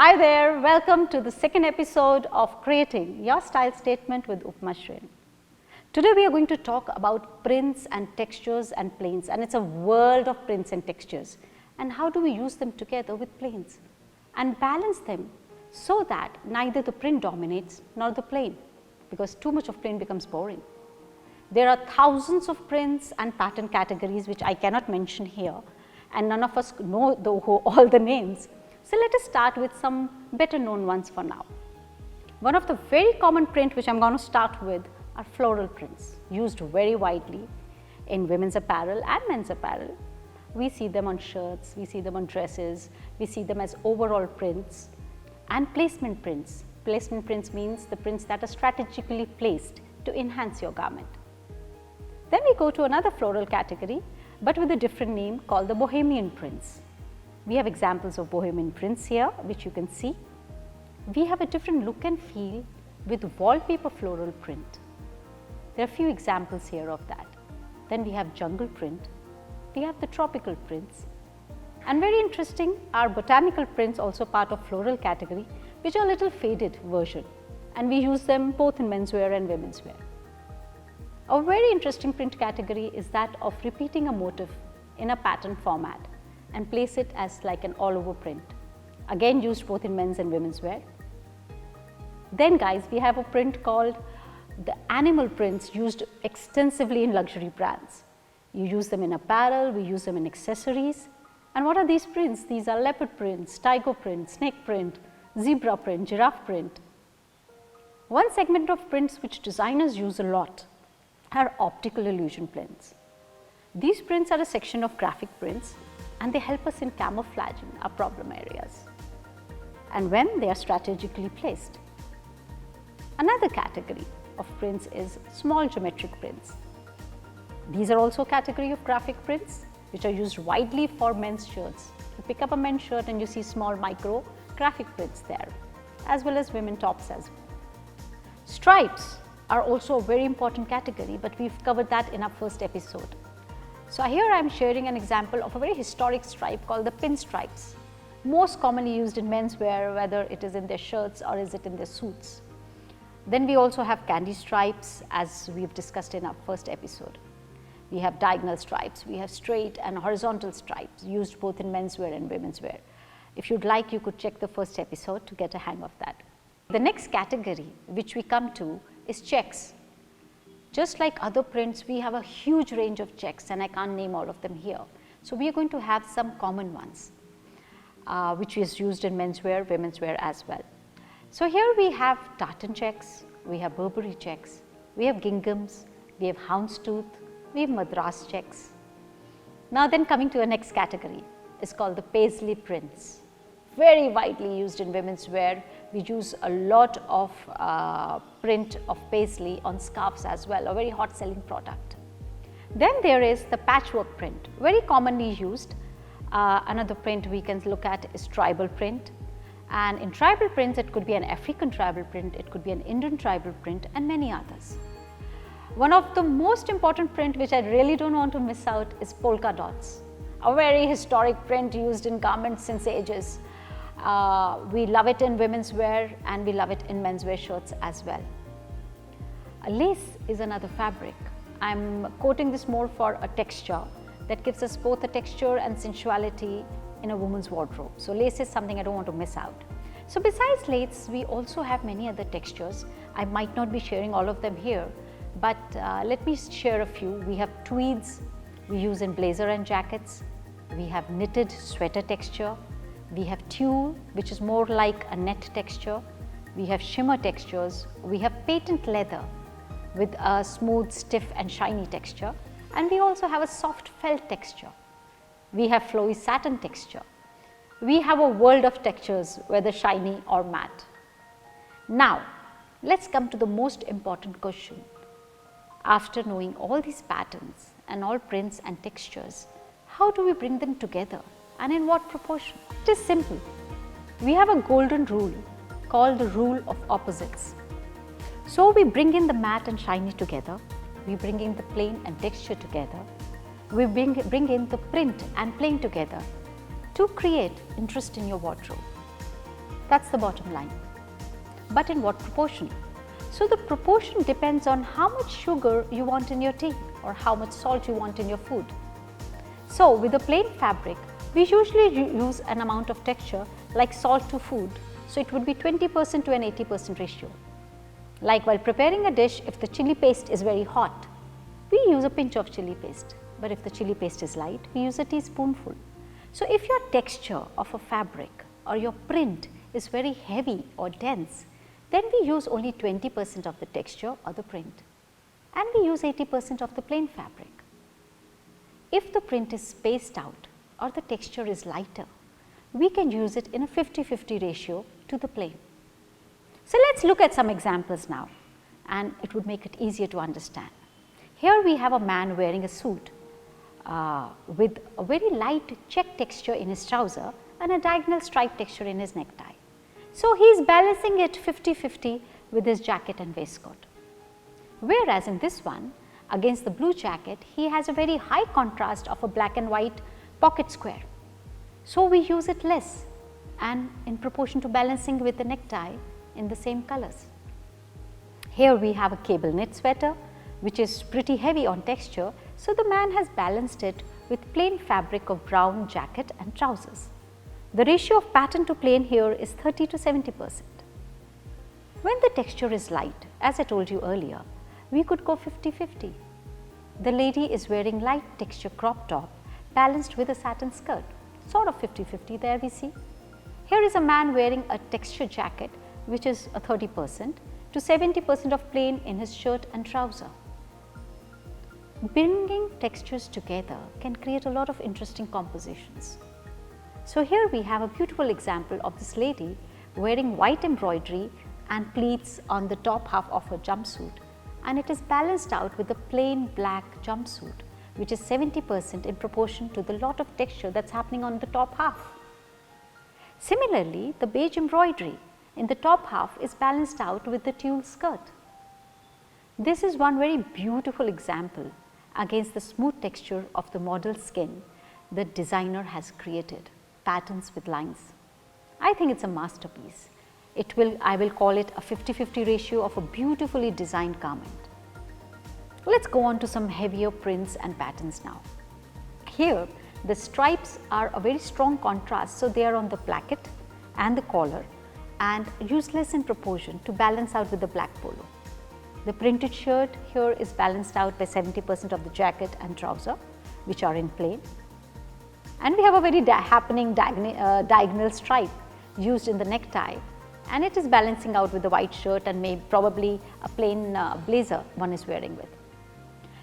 Hi there, welcome to the second episode of Creating Your Style Statement with Upma Srin. Today we are going to talk about prints and textures and planes, and it's a world of prints and textures, and how do we use them together with planes and balance them so that neither the print dominates nor the plane, because too much of plane becomes boring. There are thousands of prints and pattern categories which I cannot mention here, and none of us know all the names. So let us start with some better known ones for now. One of the very common print which I am going to start with are floral prints, used very widely in women's apparel and men's apparel. We see them on shirts, we see them on dresses, we see them as overall prints and placement prints. Placement prints means the prints that are strategically placed to enhance your garment. Then we go to another floral category, but with a different name, called the Bohemian prints. We have examples of Bohemian prints here, which you can see. We have a different look and feel with wallpaper floral print. There are a few examples here of that. Then we have jungle print, we have the tropical prints, and very interesting are botanical prints, also part of floral category, which are a little faded version, and we use them both in menswear and women's wear. A very interesting print category is that of repeating a motif in a pattern format and place it as like an all over print, again used both in men's and women's wear. Then guys, we have a print called the animal prints, used extensively in luxury brands. You use them in apparel, we use them in accessories. And what are these prints? These are leopard prints, tiger print, snake print, zebra print, giraffe print. One segment of prints which designers use a lot are optical illusion prints. These prints are a section of graphic prints, and they help us in camouflaging our problem areas, and when they are strategically placed. Another category of prints is small geometric prints. These are also a category of graphic prints which are used widely for men's shirts. You pick up a men's shirt and you see small micro graphic prints there, as well as women tops as well. Stripes are also a very important category, but we've covered that in our first episode. So here I am sharing an example of a very historic stripe called the pinstripes, most commonly used in menswear, whether it is in their shirts or is it in their suits. Then we also have candy stripes, as we've discussed in our first episode. We have diagonal stripes, we have straight and horizontal stripes, used both in menswear and women's wear. If you'd like, you could check the first episode to get a hang of that. The next category which we come to is checks. Just like other prints, we have a huge range of checks, and I can't name all of them here. So we are going to have some common ones, which is used in menswear, women's wear as well. So here we have tartan checks, we have Burberry checks, we have ginghams, we have houndstooth, we have Madras checks. Now then, coming to the next category is called the paisley prints. Very widely used in women's wear. We use a lot of print of paisley on scarves as well, a very hot selling product. Then there is the patchwork print, very commonly used. Another print we can look at is tribal print, and in tribal prints it could be an African tribal print, it could be an Indian tribal print, and many others. One of the most important print which I really don't want to miss out is polka dots, a very historic print used in garments since ages. We love it in women's wear and we love it in menswear shirts as well. A lace is another fabric. I'm quoting this more for a texture that gives us both a texture and sensuality in a woman's wardrobe. So lace is something I don't want to miss out. So besides lace, we also have many other textures. I might not be sharing all of them here, but let me share a few. We have tweeds we use in blazer and jackets. We have knitted sweater texture. We have tulle, which is more like a net texture. We have shimmer textures. We have patent leather with a smooth, stiff and shiny texture. And we also have a soft felt texture. We have flowy satin texture. We have a world of textures, whether shiny or matte. Now, let's come to the most important question. After knowing all these patterns and all prints and textures, how do we bring them together? And in what proportion? It is simple. We have a golden rule called the rule of opposites. So we bring in the matte and shiny together, we bring in the plain and texture together, we bring in the print and plain together to create interest in your wardrobe. That's the bottom line. But in what proportion? So the proportion depends on how much sugar you want in your tea or how much salt you want in your food. So with a plain fabric, we usually use an amount of texture like salt to food. So it would be 20% to an 80% ratio. Like while preparing a dish, if the chili paste is very hot, we use a pinch of chili paste. But if the chili paste is light, we use a teaspoonful. So if your texture of a fabric or your print is very heavy or dense, then we use only 20% of the texture or the print, and we use 80% of the plain fabric. If the print is spaced out or the texture is lighter, we can use it in a 50-50 ratio to the plain. So let's look at some examples now, and it would make it easier to understand. Here we have a man wearing a suit with a very light check texture in his trouser and a diagonal stripe texture in his necktie. So he is balancing it 50-50 with his jacket and waistcoat. Whereas in this one, against the blue jacket, he has a very high contrast of a black and white pocket square. So we use it less and in proportion to balancing with the necktie in the same colors. Here we have a cable knit sweater which is pretty heavy on texture, so the man has balanced it with plain fabric of brown jacket and trousers. The ratio of pattern to plain here is 30 to 70%. When the texture is light, as I told you earlier, we could go 50-50. The lady is wearing light texture crop top balanced with a satin skirt, sort of 50-50 there we see. Here is a man wearing a texture jacket which is a 30% to 70% of plain in his shirt and trouser. Bringing textures together can create a lot of interesting compositions. So here we have a beautiful example of this lady wearing white embroidery and pleats on the top half of her jumpsuit, and it is balanced out with a plain black jumpsuit which is 70% in proportion to the lot of texture that's happening on the top half. Similarly, the beige embroidery in the top half is balanced out with the tulle skirt. This is one very beautiful example against the smooth texture of the model's skin the designer has created, patterns with lines. I think it's a masterpiece. I will call it a 50-50 ratio of a beautifully designed garment. Let's go on to some heavier prints and patterns now. Here the stripes are a very strong contrast, so they are on the placket and the collar and useless in proportion to balance out with the black polo. The printed shirt here is balanced out by 70% of the jacket and trouser which are in plain, and we have a very happening diagonal stripe used in the necktie, and it is balancing out with the white shirt and maybe probably a plain blazer one is wearing with.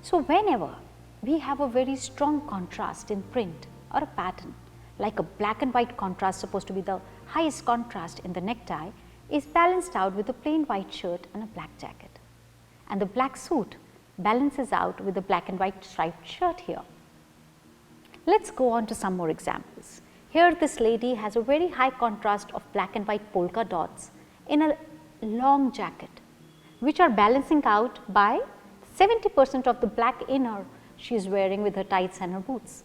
So whenever we have a very strong contrast in print or a pattern, like a black and white contrast supposed to be the highest contrast in the necktie, is balanced out with a plain white shirt and a black jacket, and the black suit balances out with the black and white striped shirt here. Let's go on to some more examples. Here this lady has a very high contrast of black and white polka dots in a long jacket which are balancing out by 70% of the black inner she is wearing with her tights and her boots.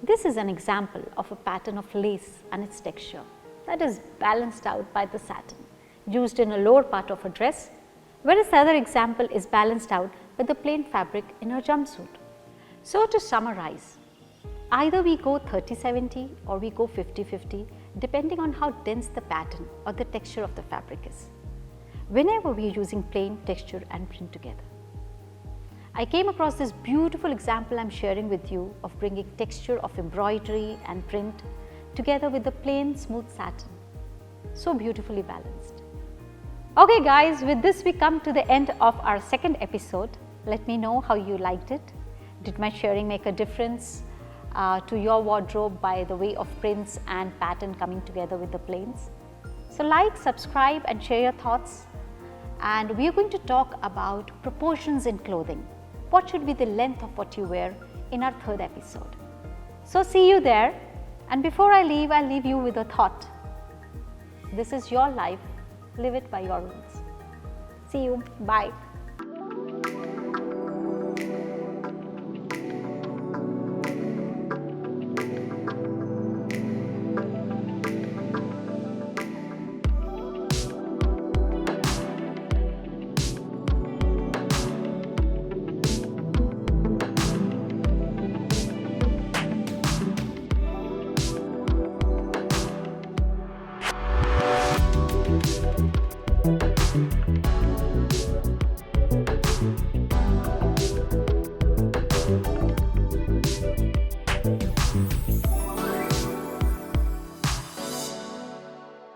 This is an example of a pattern of lace and its texture that is balanced out by the satin used in a lower part of her dress, whereas the other example is balanced out with the plain fabric in her jumpsuit. So to summarize, either we go 30-70 or we go 50-50 depending on how dense the pattern or the texture of the fabric is, whenever we are using plain, texture and print together. I came across this beautiful example I am sharing with you of bringing texture of embroidery and print together with the plain smooth satin, so beautifully balanced. Okay guys, with this we come to the end of our second episode. Let me know how you liked it. Did my sharing make a difference to your wardrobe by the way of prints and pattern coming together with the plains? So like, subscribe and share your thoughts, and we are going to talk about proportions in clothing. What should be the length of what you wear in our third episode. So see you there, and before I leave, I'll leave you with a thought. This is your life, live it by your rules. See you, bye.